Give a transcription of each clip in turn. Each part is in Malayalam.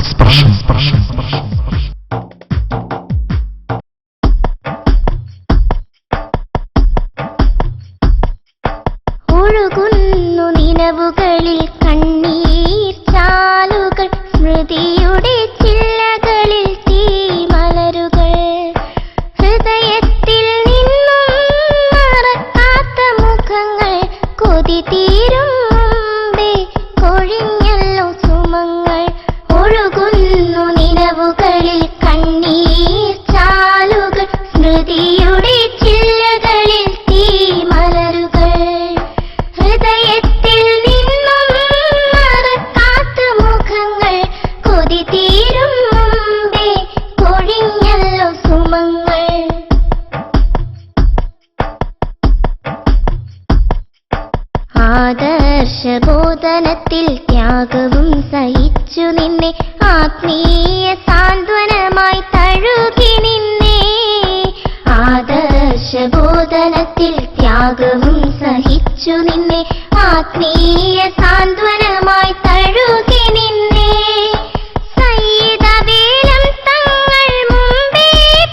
സ്പർശം. ഒഴുകുന്നു നിലവുകളിൽ കണ്ണീർ ചാലുകൾ, സ്മൃതിയുടെ ചില്ലകളിൽ തീമലരുകൾ. ഹൃദയത്തിൽ നിന്നും മറക്കാത്ത മുഖങ്ങൾ, കൊതി തീരും മുമ്പേ കൊഴിഞ്ഞല്ലോ സുമങ്ങൾ. ഒഴുകുന്നു നിലവുകളിൽ കണ്ണീർ ചാലുകൾ, സ്മൃതിയുടെ ചില്ലകളിൽ തീമലരുകൾ. ഹൃദയത്തിൽ നിന്നും മറക്കാത്ത മുഖങ്ങൾ, കൊതി തീരും മുമ്പേ കൊഴിഞ്ഞല്ലോ സുമങ്ങൾ. ആദർശബോധനത്തിൽ ത്യാഗവും സഹിച്ചു നിന്നെ, ആത്മീയ സാന്ത്വനമായി തഴുകി നിന്നെ. ആദർശബോധനത്തിൽ ത്യാഗവും സഹിച്ചു നിന്നെ, ആത്മീയ സാന്ത്വനമായി തഴുകി നിന്നെ. സയ്യിദവേലം തങ്ങൾ മുമ്പേ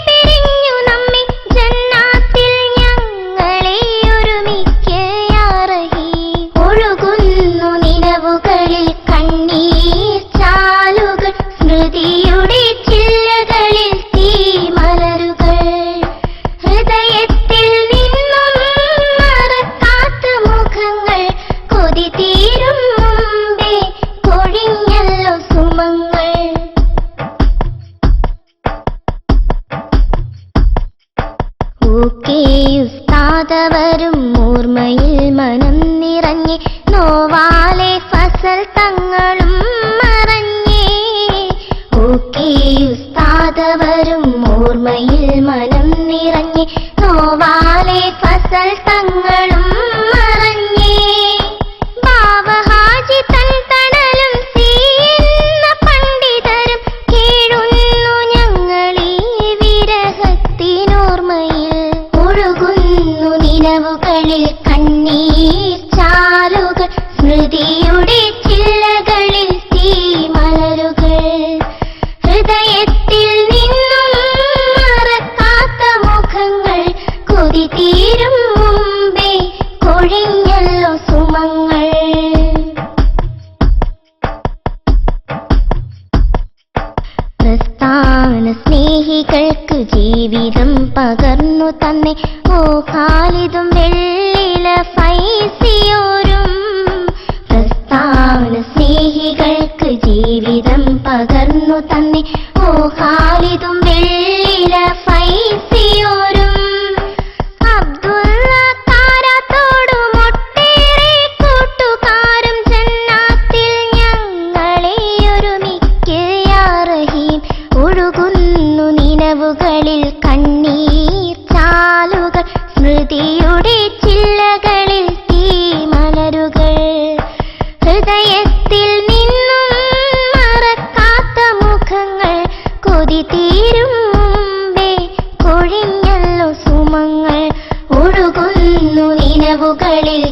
പിരിഞ്ഞു നമ്മെ, ജന്നാത്തിൽ ഞങ്ങളെ ഒരുമിക്ക് യാ റഹീം. ഒഴുകുന്നു നിലവുകളിൽ കണ്ണീർ ചാലുകൾ, സ്മൃതിയുടെ ചില്ലകളിൽ തീമലരുകൾ. ഹൃദയത്തിൽ നിന്നും മറക്കാത്ത മുഖങ്ങൾ, കൊതി തീരും മുമ്പേ കൊഴിഞ്ഞല്ലോ സുമങ്ങൾ. ഉസ്താദവരും ഓർമ്മയിൽ മനം നിറഞ്ഞ്, നോവാലെ ഫസൽ തങ്ങളും മറഞ്ഞേ. ഉസ്താദവരും ഓർമ്മയിൽ മനം നിറഞ്ഞ്, നോവാലെ ഫസൽ തങ്ങളും മറഞ്ഞേ. ബാവഹാജി തൻ തണലും സീന്ന പണ്ഡിതരും കേഴുന്നു ഞങ്ങളീ വിരഹത്തിനോർമ്മയിൽ. ഒഴുകുന്നു നിലവുകളിൽ കണ്ണീർ ചാലുകൾ, സ്മൃതിയുടെ ചില്ലകളിൽ തീമലരുകൾ. ഹൃദയത്തിൽ നിന്നും മറക്കാത്ത മുഖങ്ങൾ, കൊതി തീരും മുമ്പേ കൊഴിഞ്ഞല്ലോ സുമങ്ങൾ. പ്രസ്ഥാന സ്നേഹികൾക്ക് ജീവിതം പകർന്നു തന്നെ, ഓ ഖാലിദും വെള്ളില ഫൈസിയോരും. പ്രസ്ഥാന സ്നേഹികൾക്ക് ജീവിതം പകർന്നു തന്നെ, ഓ ഖാലിദും വെള്ളില ഫൈസിയോരും. അബ്ദുള്ള കാരാത്തോടും ഒട്ടേറെ കൂട്ടുകാരും, ജന്നാത്തിൽ ഞങ്ങളെ ഒരുമിക്ക് യാ റഹീം. ഒഴുകുന്നു നിലവുകളിൽ കണ്ണീർ ചാലുകൾ, സ്മൃതിയുടെ ചില്ലകളിൽ തീമലരുകൾ. ഹൃദയത്തിൽ നിന്നും മറക്കാത്ത മുഖങ്ങൾ, കൊതി തീരും മുമ്പേ കൊഴിഞ്ഞല്ലോ സുമങ്ങൾ. ഒഴുകുന്നു നിലവുകളിൽ